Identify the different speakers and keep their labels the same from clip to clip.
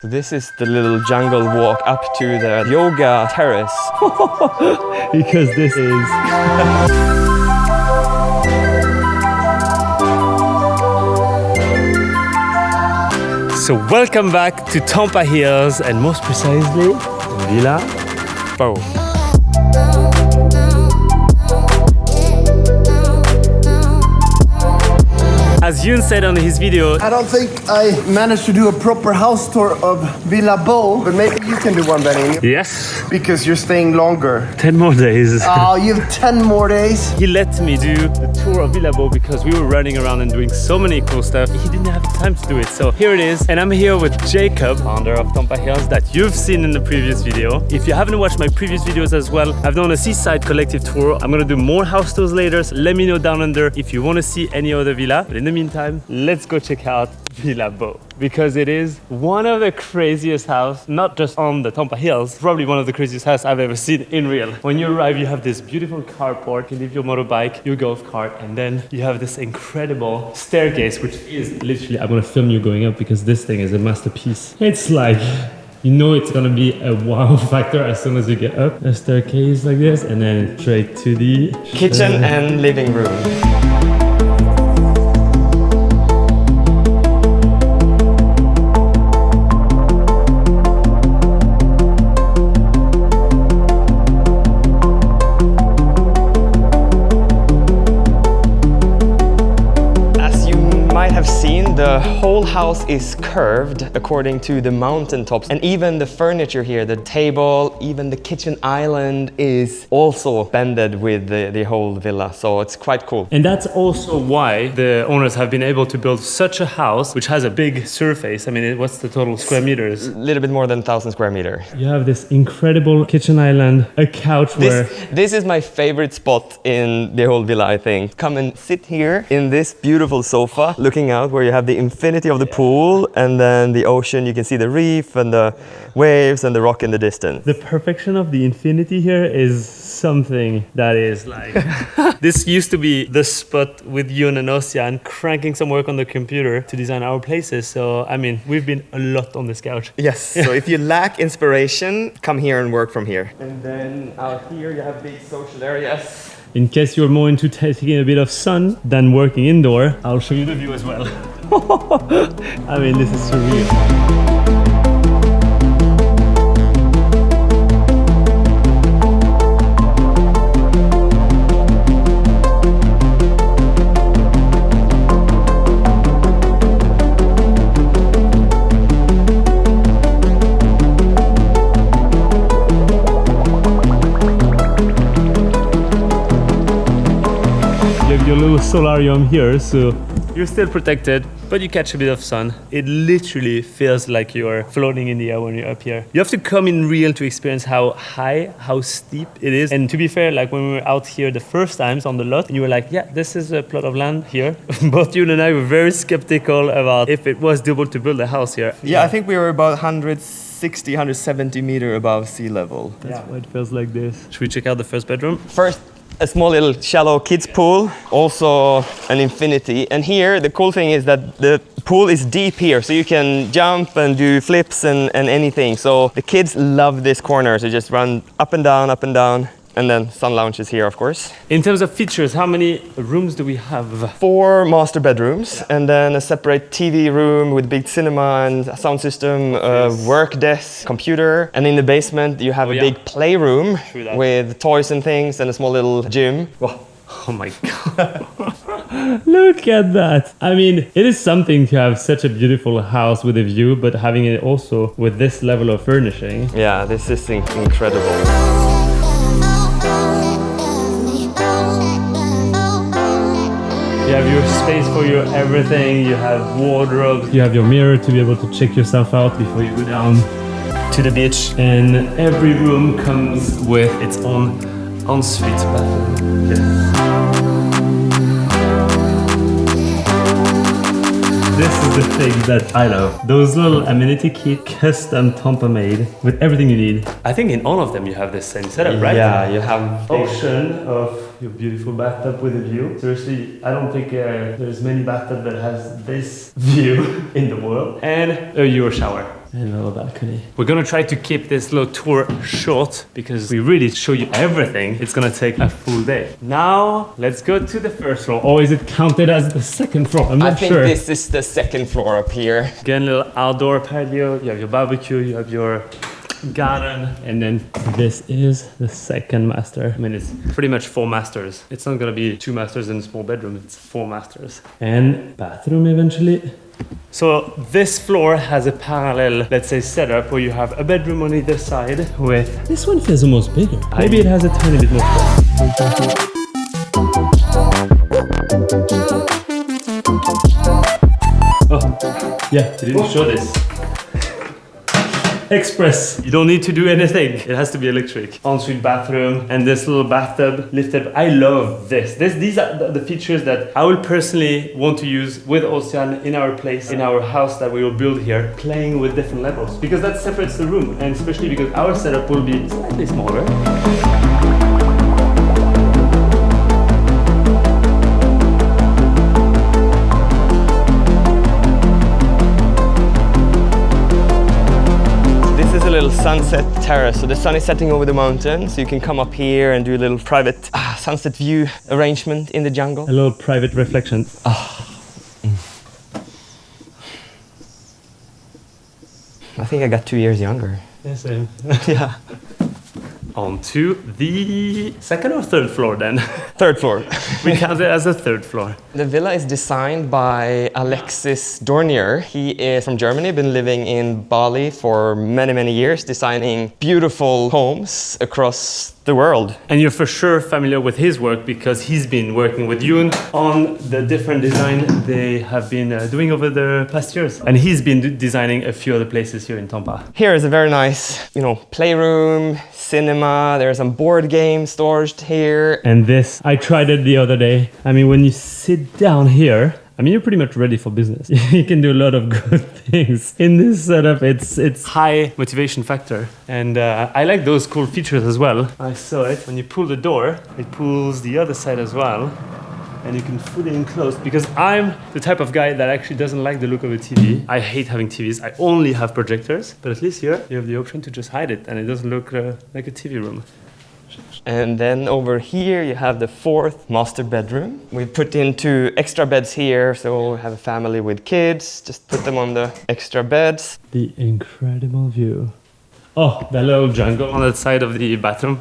Speaker 1: This is the little jungle walk up to the yoga terrace.
Speaker 2: Because this is... So welcome back to Tampah Hills, and most precisely, Villa Bow. As Yoon said on his video,
Speaker 3: I don't think I managed to do a proper house tour of Villa Bow, but maybe you can do one, Benny.
Speaker 2: yes,
Speaker 3: Because you're staying longer.
Speaker 2: 10 more days.
Speaker 3: Oh, you have 10 more days?
Speaker 2: He let me do the tour of Villa Bow because we were running around and doing so many cool stuff. He didn't have the time to do it. So here it is. And I'm here with Jacob, founder of Tampah Hills, that you've seen in the previous video. If you haven't watched my previous videos as well, I've done a Seaside collective tour. I'm gonna do more house tours later. So let me know down under if you want to see any other villa. But in the meantime, let's go check out Villa Bow, because it is one of the craziest houses, not just on the Tampah Hills, probably one of the craziest houses I've ever seen in real. When you arrive, you have this beautiful carport, you leave your motorbike, your golf cart, and then you have this incredible staircase, which is literally, I'm gonna film you going up because this thing is a masterpiece. It's like, you know it's gonna be a wow factor as soon as you get up. A staircase like this, and then straight to the
Speaker 1: Kitchen and living room. The whole house is curved according to the mountaintops, and even the furniture here, the table, even the kitchen island is also bended with the whole villa, so it's quite cool.
Speaker 2: And that's also why the owners have been able to build such a house which has a big surface. I mean, what's the total square meters?
Speaker 1: A little bit more than 1,000 square meters.
Speaker 2: You have this incredible kitchen island, a couch where...
Speaker 1: This is my favorite spot in the whole villa, I think. Come and sit here in this beautiful sofa, looking out where you have the infinity of the pool, and then the ocean. You can see the reef and the waves and the rock in the distance.
Speaker 2: The perfection of the infinity here is something that is like... This used to be the spot with Yoon and Ocean cranking some work on the computer to design our places. So, I mean, we've been a lot on this couch.
Speaker 1: Yes, so if you lack inspiration, come here and work from here. And then out here you have big social areas.
Speaker 2: In case you're more into taking a bit of sun than working indoor, I'll show you the view as well. I mean, this is surreal. Your little solarium here, so you're still protected, but you catch a bit of sun. It literally feels like you're floating in the air when you're up here. You have to come in real to experience how high, how steep it is. And to be fair, like when we were out here the first times on the lot, you were like, yeah, this is a plot of land here. Both you and I were very skeptical about if it was doable to build a house here.
Speaker 1: Yeah, I think we were about 160, 170 meters above sea level.
Speaker 2: That's why it feels like this. Should we check out the first bedroom?
Speaker 1: First, a small little shallow kids pool, also an infinity. And here, the cool thing is that the pool is deep here, so you can jump and do flips and anything. So the kids love this corner, so just run up and down, and then sun lounge is here, of course.
Speaker 2: In terms of features, how many rooms do we have?
Speaker 1: 4 master bedrooms, and then a separate TV room with big cinema and a sound system, work desk, computer. And in the basement, you have a big playroom with toys and things and a small little gym. Wow.
Speaker 2: Oh my God. Look at that. I mean, it is something to have such a beautiful house with a view, but having it also with this level of furnishing.
Speaker 1: Yeah, this is incredible.
Speaker 2: You have your space for your everything, you have wardrobes, you have your mirror to be able to check yourself out before you go down to the beach. And every room comes with its own ensuite bathroom. This is the thing that I love. Those little amenity kit, custom Tampah made with everything you need. I think in all of them you have the same setup, right?
Speaker 1: Yeah, you have
Speaker 2: Ocean of your beautiful bathtub with a view. Seriously, I don't think there's many bathtub that has this view in the world. And a Euro shower. and a little balcony. We're gonna try to keep this little tour short because we really show you everything. It's gonna take a full day. Now, let's go to the first floor. Or is it counted as the second floor? I'm not sure.
Speaker 1: I think this is the second floor up here.
Speaker 2: Again, a little outdoor patio. You have your barbecue, you have your garden, and then this is the second master. I mean, it's pretty much 4 masters. It's not gonna be 2 masters in a small bedroom, it's 4 masters. And bathroom eventually. So this floor has a parallel, let's say, setup where you have a bedroom on either side with... This one feels almost bigger. Maybe it has a tiny bit more space. Oh, yeah, we didn't show this. Express. You don't need to do anything. It has to be electric. Ensuite bathroom and this little bathtub lifted. I love this. These are the features that I will personally want to use with Ocean in our place, in our house that we will build here, playing with different levels. Because that separates the room, and especially because our setup will be slightly smaller.
Speaker 1: Little sunset terrace, so the sun is setting over the mountain, so you can come up here and do a little private sunset view arrangement in the jungle.
Speaker 2: A little private reflection.
Speaker 1: I think I got 2 years younger.
Speaker 2: Yeah, same.
Speaker 1: Yeah.
Speaker 2: On to the second or third floor then.
Speaker 1: Third floor.
Speaker 2: We count it as a third floor.
Speaker 1: The villa is designed by Alexis Dornier. He is from Germany, been living in Bali for many, many years, designing beautiful homes across the world.
Speaker 2: And you're for sure familiar with his work because he's been working with Yoon on the different design they have been doing over the past years. And he's been designing a few other places here in Tampah.
Speaker 1: Here is a very nice, playroom, cinema. There are some board games stored here.
Speaker 2: And this, I tried it the other day. I mean, when you sit down here, I mean, you're pretty much ready for business. You can do a lot of good things. In this setup, it's high motivation factor. And I like those cool features as well. I saw it. When you pull the door, it pulls the other side as well. And you can fully enclose, because I'm the type of guy that actually doesn't like the look of a TV. I hate having TVs. I only have projectors. But at least here, you have the option to just hide it. And it doesn't look like a TV room.
Speaker 1: And then over here you have the 4th master bedroom. We put in 2 extra beds here, so we have a family with kids. Just put them on the extra beds.
Speaker 2: The incredible view. Oh, that little jungle on that side of the bathroom.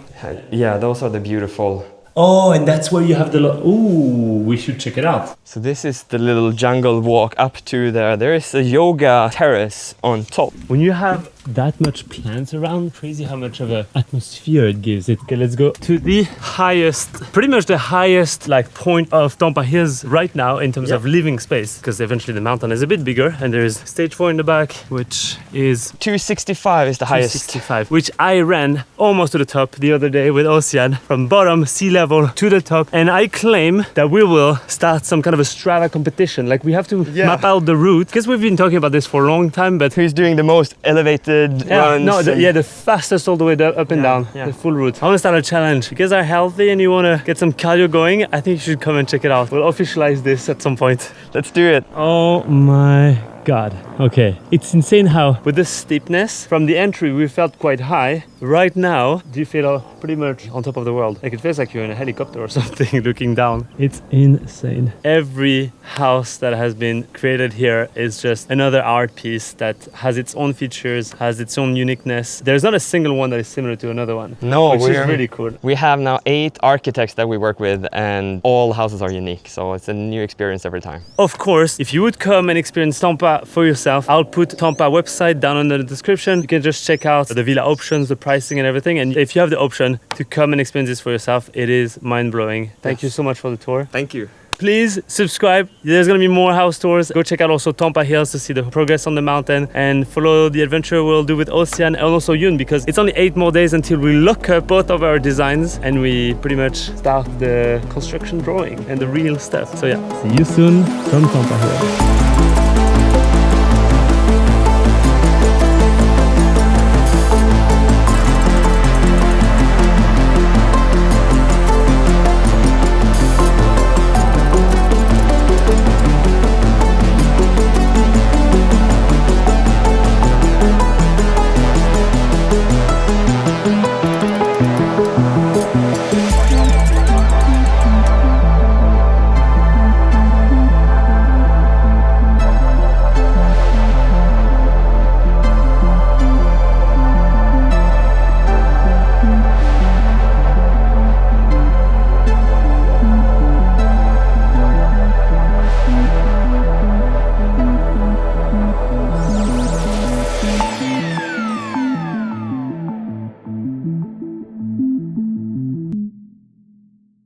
Speaker 1: Yeah, those are the beautiful.
Speaker 2: Oh, and that's where you have the... Ooh, we should check it out.
Speaker 1: So this is the little jungle walk up to there. There is a yoga terrace on top.
Speaker 2: When you have that much plants around, crazy how much of an atmosphere it gives it. Okay, let's go to the highest, pretty much the highest point of Tampah Hills right now in terms of living space, because eventually the mountain is a bit bigger and there is stage 4 in the back, which is
Speaker 1: 265 is the highest.
Speaker 2: 265, which I ran almost to the top the other day with Ocean, from bottom sea level to the top, and I claim that we will start some kind of a Strava competition. Like, we have to map out the route, because we've been talking about this for a long time, but
Speaker 1: who's doing the most elevated runs?
Speaker 2: No, the fastest all the way up and down, the full route. I want to start a challenge. If you guys are healthy and you want to get some cardio going, I think you should come and check it out. We'll officialize this at some point.
Speaker 1: Let's do it.
Speaker 2: Oh my God. Okay, it's insane how with the steepness from the entry we felt quite high. Right now, do you feel pretty much on top of the world? Like, it feels like you're in a helicopter or something looking down. It's insane. Every house that has been created here is just another art piece that has its own features, has its own uniqueness. There's not a single one that is similar to another one.
Speaker 1: No,
Speaker 2: which is really cool.
Speaker 1: We have now 8 architects that we work with, and all houses are unique. So it's a new experience every time.
Speaker 2: Of course, if you would come and experience Tampah for yourself, I'll put Tampah website down in the description. You can just check out the villa options, the pricing and everything. And if you have the option to come and experience this for yourself, it is mind-blowing. Thank you so much for the tour.
Speaker 1: Thank you.
Speaker 2: Please subscribe. There's gonna be more house tours. Go check out also Tampah Hills to see the progress on the mountain, and follow the adventure we'll do with Ocean and also Yoon, because it's only 8 more days until we lock up both of our designs and we pretty much start the construction drawing and the real stuff. So yeah, see you soon from Tampah Hills.